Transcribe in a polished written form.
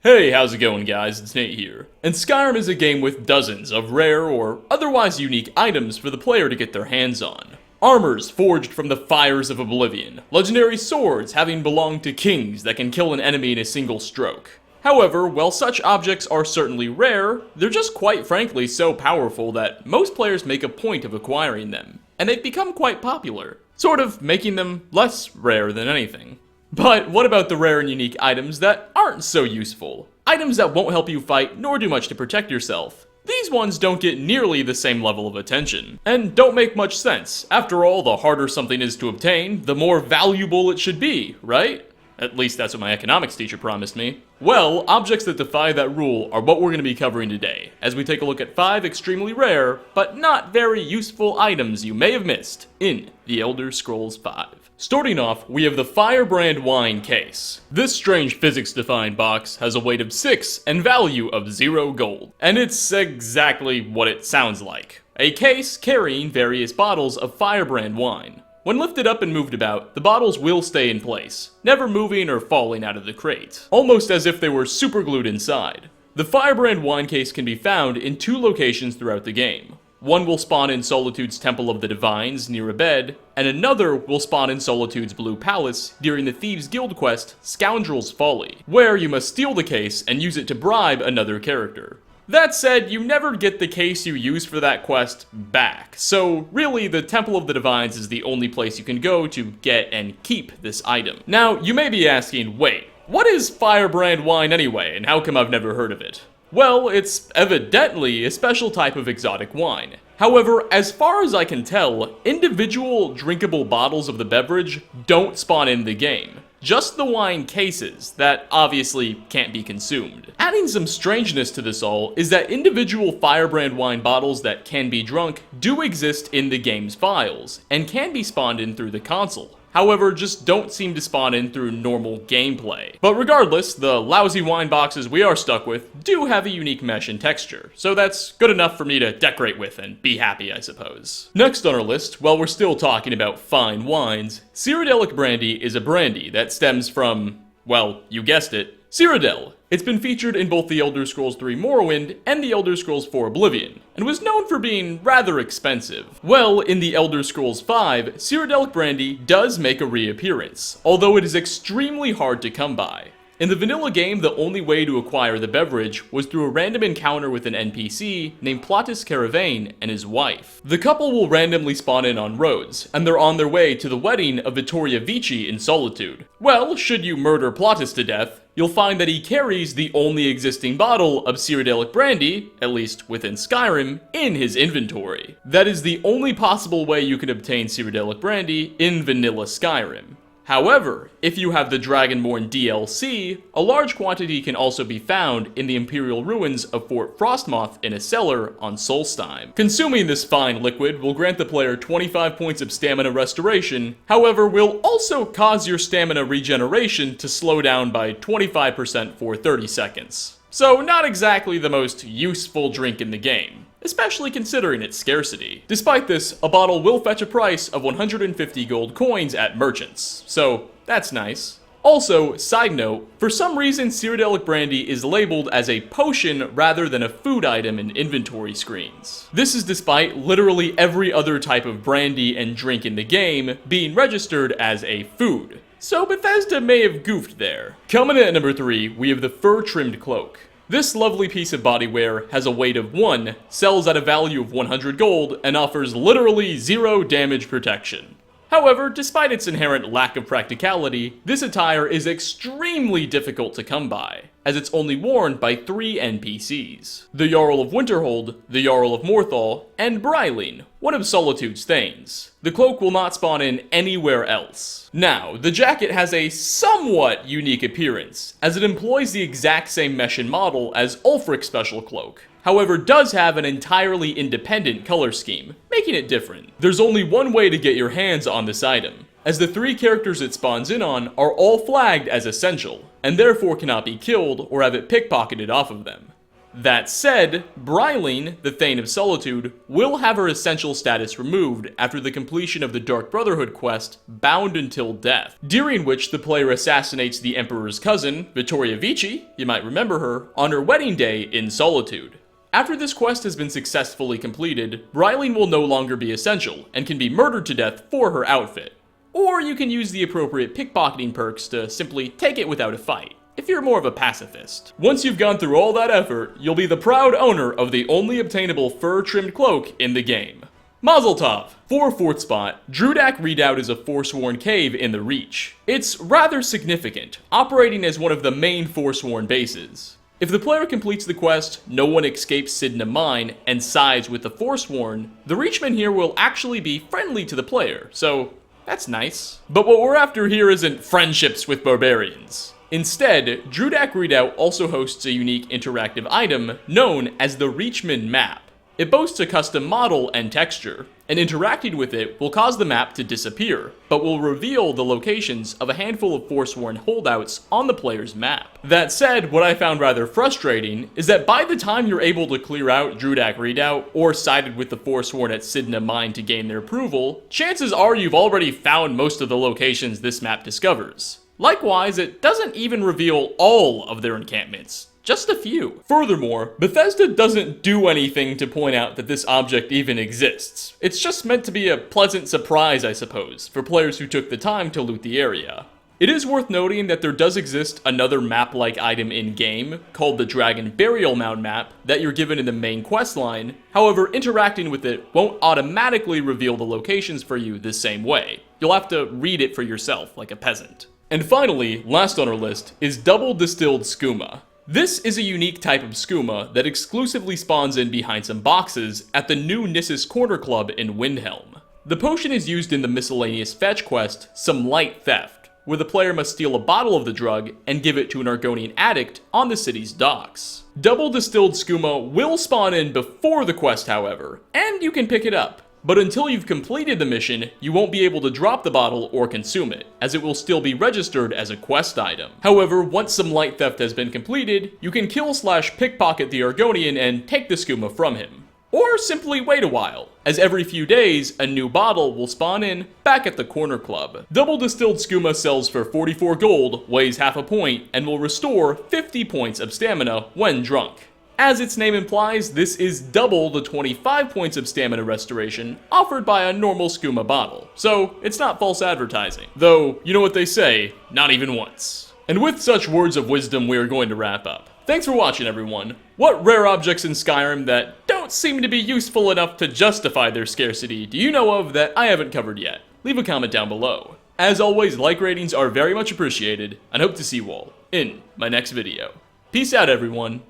Hey, how's it going guys? It's Nate here. And Skyrim is a game with dozens of rare or otherwise unique items for the player to get their hands on. Armors forged from the fires of oblivion, legendary swords having belonged to kings that can kill an enemy in a single stroke. However, while such objects are certainly rare, they're just quite frankly so powerful that most players make a point of acquiring them, and they've become quite popular, sort of making them less rare than anything. But what about the rare and unique items that aren't so useful? Items that won't help you fight nor do much to protect yourself. These ones don't get nearly the same level of attention, and don't make much sense. After all, the harder something is to obtain, the more valuable it should be, right? At least that's what my economics teacher promised me. Well, objects that defy that rule are what we're going to be covering today, as we take a look at 5 extremely rare, but not very useful items you may have missed in The Elder Scrolls V. Starting off, we have the Firebrand wine case. This strange physics-defined box has a weight of 6 and value of 0 gold. And it's exactly what it sounds like. A case carrying various bottles of Firebrand wine. When lifted up and moved about, the bottles will stay in place, never moving or falling out of the crate, almost as if they were superglued inside. The Firebrand wine case can be found in 2 locations throughout the game. One will spawn in Solitude's Temple of the Divines near a bed, and another will spawn in Solitude's Blue Palace during the Thieves Guild quest Scoundrel's Folly, where you must steal the case and use it to bribe another character. That said, you never get the case you used for that quest back, so really the Temple of the Divines is the only place you can go to get and keep this item. Now, you may be asking, wait, what is Firebrand wine anyway, and how come I've never heard of it? Well, it's evidently a special type of exotic wine. However, as far as I can tell, individual drinkable bottles of the beverage don't spawn in the game. Just the wine cases that obviously can't be consumed. Adding some strangeness to this all is that individual Firebrand wine bottles that can be drunk do exist in the game's files, and can be spawned in through the console. However, just don't seem to spawn in through normal gameplay. But regardless, the lousy wine boxes we are stuck with do have a unique mesh and texture, so that's good enough for me to decorate with and be happy, I suppose. Next on our list, while we're still talking about fine wines, Delic Brandy is a brandy that stems from, well, you guessed it, Syrah. It's been featured in both The Elder Scrolls III Morrowind and The Elder Scrolls IV Oblivion, and was known for being rather expensive. Well, in The Elder Scrolls V, Delic Brandy does make a reappearance, although it is extremely hard to come by. In the vanilla game, the only way to acquire the beverage was through a random encounter with an NPC named Plottis Caravane and his wife. The couple will randomly spawn in on roads, and they're on their way to the wedding of Vittoria Vici in Solitude. Well, should you murder Plottis to death, you'll find that he carries the only existing bottle of Delic Brandy, at least within Skyrim, in his inventory. That is the only possible way you can obtain Delic Brandy in vanilla Skyrim. However, if you have the Dragonborn DLC, a large quantity can also be found in the Imperial ruins of Fort Frostmoth in a cellar on Solstheim. Consuming this fine liquid will grant the player 25 points of stamina restoration, however will also cause your stamina regeneration to slow down by 25% for 30 seconds. So not exactly the most useful drink in the game, especially considering its scarcity. Despite this, a bottle will fetch a price of 150 gold coins at merchants, so that's nice. Also, side note, for some reason Delic Brandy is labeled as a potion rather than a food item in inventory screens. This is despite literally every other type of brandy and drink in the game being registered as a food. So Bethesda may have goofed there. Coming in at number 3, we have the Furtrimmed Cloak. This lovely piece of bodywear has a weight of 1, sells at a value of 100 gold, and offers literally 0 damage protection. However, despite its inherent lack of practicality, this attire is extremely difficult to come by, as it's only worn by 3 NPCs. The Jarl of Winterhold, the Jarl of Morthal, and Bryling, one of Solitude's Thanes. The cloak will not spawn in anywhere else. Now, the jacket has a somewhat unique appearance, as it employs the exact same mesh and model as Ulfric's special cloak. However, does have an entirely independent color scheme, making it different. There's only one way to get your hands on this item, as the 3 characters it spawns in on are all flagged as essential, and therefore cannot be killed or have it pickpocketed off of them. That said, Bryleen, the Thane of Solitude, will have her essential status removed after the completion of the Dark Brotherhood quest, Bound Until Death, during which the player assassinates the Emperor's cousin, Vittoria Vici, you might remember her, on her wedding day in Solitude. After this quest has been successfully completed, Bryleen will no longer be essential, and can be murdered to death for her outfit. Or you can use the appropriate pickpocketing perks to simply take it without a fight, if you're more of a pacifist. Once you've gone through all that effort, you'll be the proud owner of the only obtainable fur-trimmed cloak in the game. Mazel tov! For 4th spot, Drudak Redoubt is a Forsworn cave in the Reach. It's rather significant, operating as one of the main Forsworn bases. If the player completes the quest, No One Escapes Sidna Mine, and sides with the Forsworn, the Reachmen here will actually be friendly to the player, so that's nice. But what we're after here isn't friendships with barbarians. Instead, Drudak Redoubt also hosts a unique interactive item known as the Reachman Map. It boasts a custom model and texture, and interacting with it will cause the map to disappear, but will reveal the locations of a handful of Forsworn holdouts on the player's map. That said, what I found rather frustrating is that by the time you're able to clear out Drudak Redoubt, or sided with the Forsworn at Sidna Mine to gain their approval, chances are you've already found most of the locations this map discovers. Likewise, it doesn't even reveal all of their encampments, just a few. Furthermore, Bethesda doesn't do anything to point out that this object even exists. It's just meant to be a pleasant surprise, I suppose, for players who took the time to loot the area. It is worth noting that there does exist another map-like item in-game, called the Dragon Burial Mound map, that you're given in the main questline. However, interacting with it won't automatically reveal the locations for you the same way. You'll have to read it for yourself, like a peasant. And finally, last on our list, is Double Distilled Skooma. This is a unique type of skooma that exclusively spawns in behind some boxes at the new Nissus Corner Club in Windhelm. The potion is used in the miscellaneous fetch quest, Some Light Theft, where the player must steal a bottle of the drug and give it to an Argonian addict on the city's docks. Double Distilled Skooma will spawn in before the quest, however, and you can pick it up. But until you've completed the mission, you won't be able to drop the bottle or consume it, as it will still be registered as a quest item. However, once Some Light Theft has been completed, you can kill/pickpocket the Argonian and take the skooma from him. Or simply wait a while, as every few days, a new bottle will spawn in back at the Corner Club. Double Distilled Skooma sells for 44 gold, weighs half a point, and will restore 50 points of stamina when drunk. As its name implies, this is double the 25 points of stamina restoration offered by a normal skooma bottle, so it's not false advertising. Though, you know what they say, not even once. And with such words of wisdom, we are going to wrap up. Thanks for watching, everyone. What rare objects in Skyrim that don't seem to be useful enough to justify their scarcity do you know of that I haven't covered yet? Leave a comment down below. As always, like ratings are very much appreciated, and hope to see you all in my next video. Peace out, everyone.